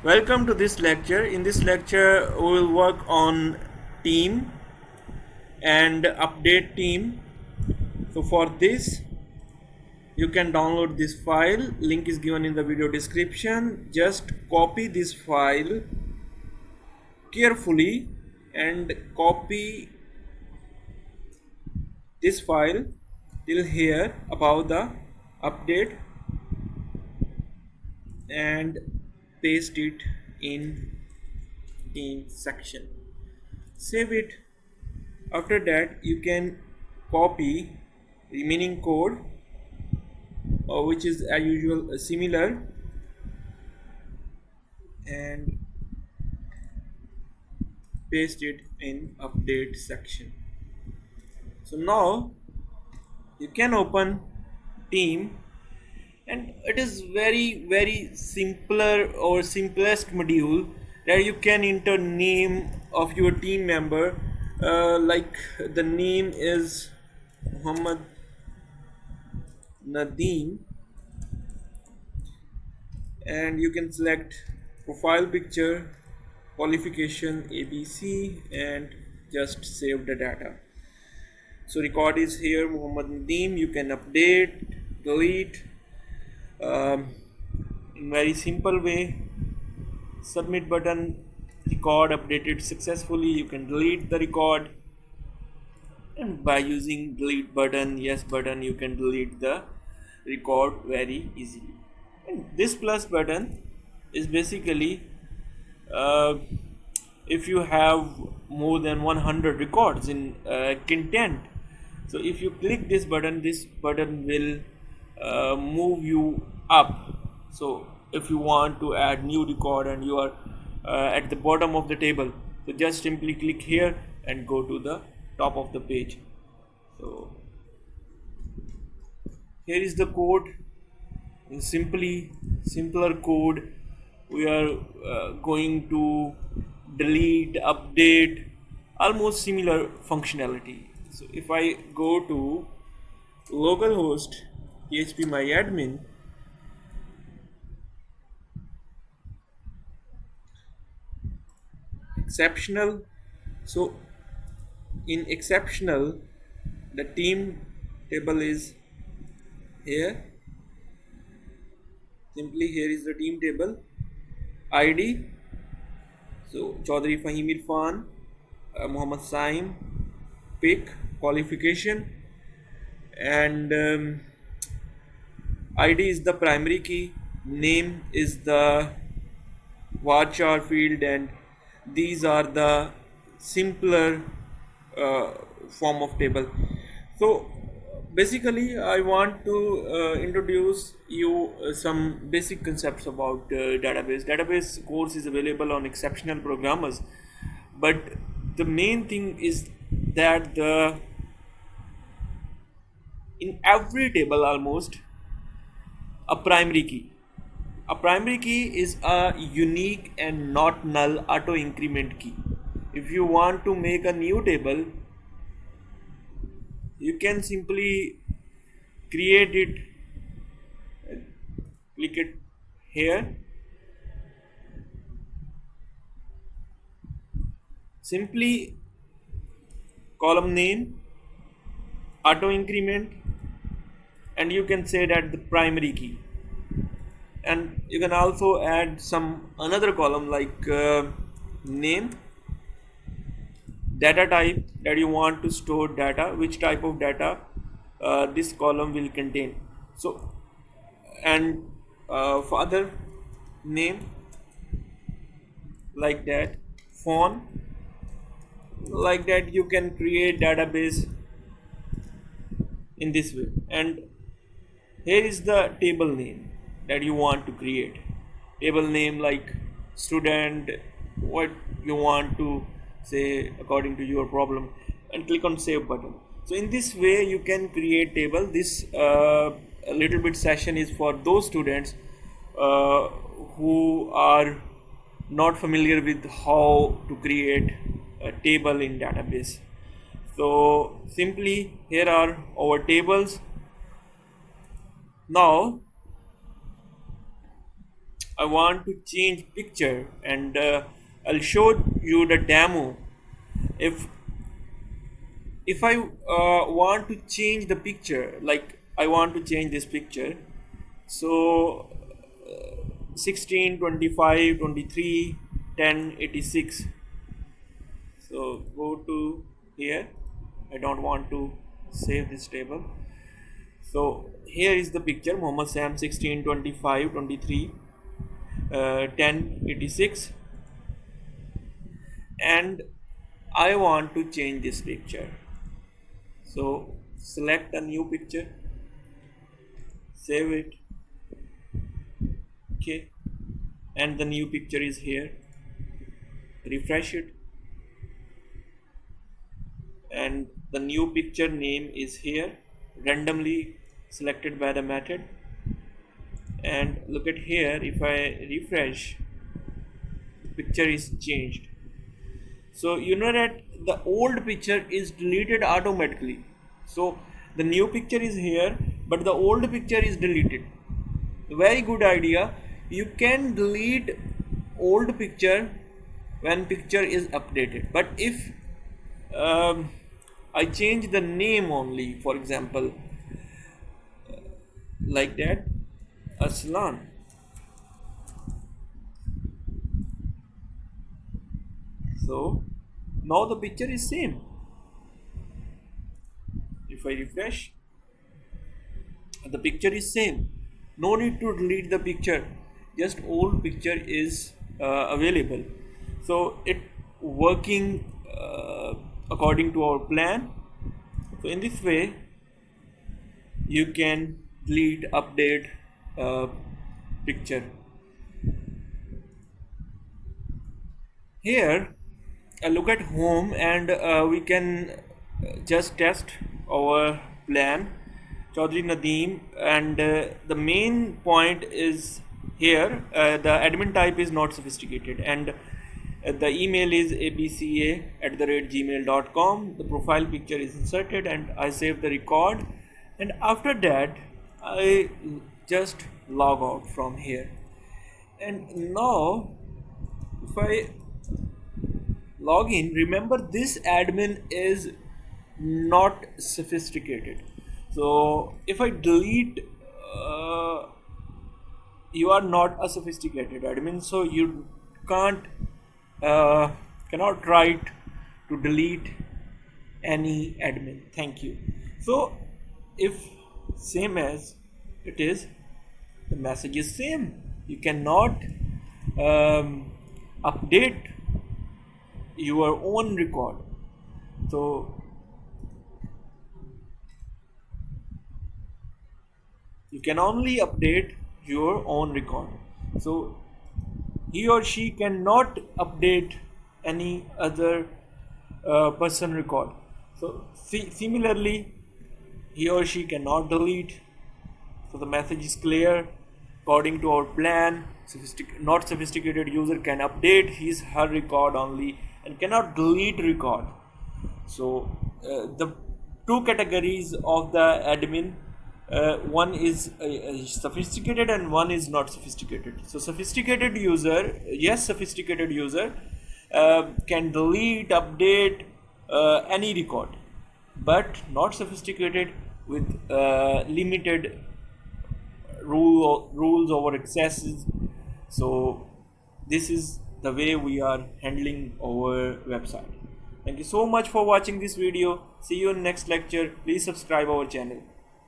Welcome to this lecture. In this lecture, we will work on team and update team. So for this, you can download this file. Link is given in the video description. Just copy this file carefully and copy this file till here about the update and paste it in team section. Save it. After that, you can copy remaining code, which is as usual similar, and paste it in update section. So now you can open team, and it is very simpler or simplest module that you can enter name of your team member, like the name is Muhammad Nadeem, and you can select profile picture, qualification ABC, and just save the data. So record is here Muhammad Nadeem. You can update, delete in very simple way. Submit button, record updated successfully. You can delete the record, and by using delete button, yes button, you can delete the record very easily. And this plus button is basically if you have more than 100 records in content. So if you click this button will move you up. So if you want to add new record and you are at the bottom of the table, so just simply click here and go to the top of the page. So here is the code, in simpler code. We are going to delete, update, almost similar functionality. So if I go to localhost phpMyAdmin, exceptional. So in exceptional, the team table is here. Simply here is the team table. ID, so Chaudhary Fahim Irfan, Muhammad Saim, pick, qualification, and ID is the primary key, name is the varchar field, and these are the simpler form of table. So basically I want to introduce you some basic concepts about database course is available on Exceptional Programmers, but the main thing is that in every table almost a primary key is a unique and not null auto increment key. If you want to make a new table, you can simply create it, click it here, simply column name, auto increment, and you can say that the primary key. And you can also add some another column like name, data type that you want to store data, which type of data this column will contain. So and father name, like that, phone, like that. You can create database in this way. And here is the table name that you want to create. Table name like student, what you want to say according to your problem, and click on save button. So in this way you can create table. This a little bit session is for those students who are not familiar with how to create a table in database. So simply here are our tables. Now I want to change picture, and I'll show you the demo. If I want to change the picture, like I want to change this picture, so 16, 25, 23, 10, 86. So go to here. I don't want to save this table. So here is the picture, Mohammed Sam 16, 25, 23, 10, 86, and I want to change this picture. So select a new picture, save it, okay, and the new picture is here. Refresh it, and the new picture name is here, randomly selected by the method. And look at here, if I refresh, the picture is changed. So you know that the old picture is deleted automatically. So the new picture is here, but the old picture is deleted. Very good idea. You can delete old picture when picture is updated. But if I change the name only, for example, like that, Aslan. So now the picture is same. If I refresh, the picture is same. No need to delete the picture, just old picture is available. So it working according to our plan. So in this way you can delete, update picture. Here look at home, and we can just test our plan, Chaudhry Nadeem, and the main point is here the admin type is not sophisticated, and the email is abca@gmail.com. The profile picture is inserted, and I save the record, and after that I just log out from here. And now if I log in, remember this admin is not sophisticated. So if I delete, you are not a sophisticated admin, so you cannot write to delete any admin. Thank you. So if same as it is, the message is same. You cannot update your own record. So you can only update your own record. So he or she cannot update any other person record. So similarly, he or she cannot delete. So the message is clear. According to our plan, not sophisticated user can update his her record only and cannot delete record. So the two categories of the admin, one is sophisticated and one is not sophisticated. So sophisticated user, yes, sophisticated user can delete, update any record, but not sophisticated with limited rules over accesses. So this is the way we are handling our website. Thank you so much for watching this video. See you in next lecture. Please subscribe our channel.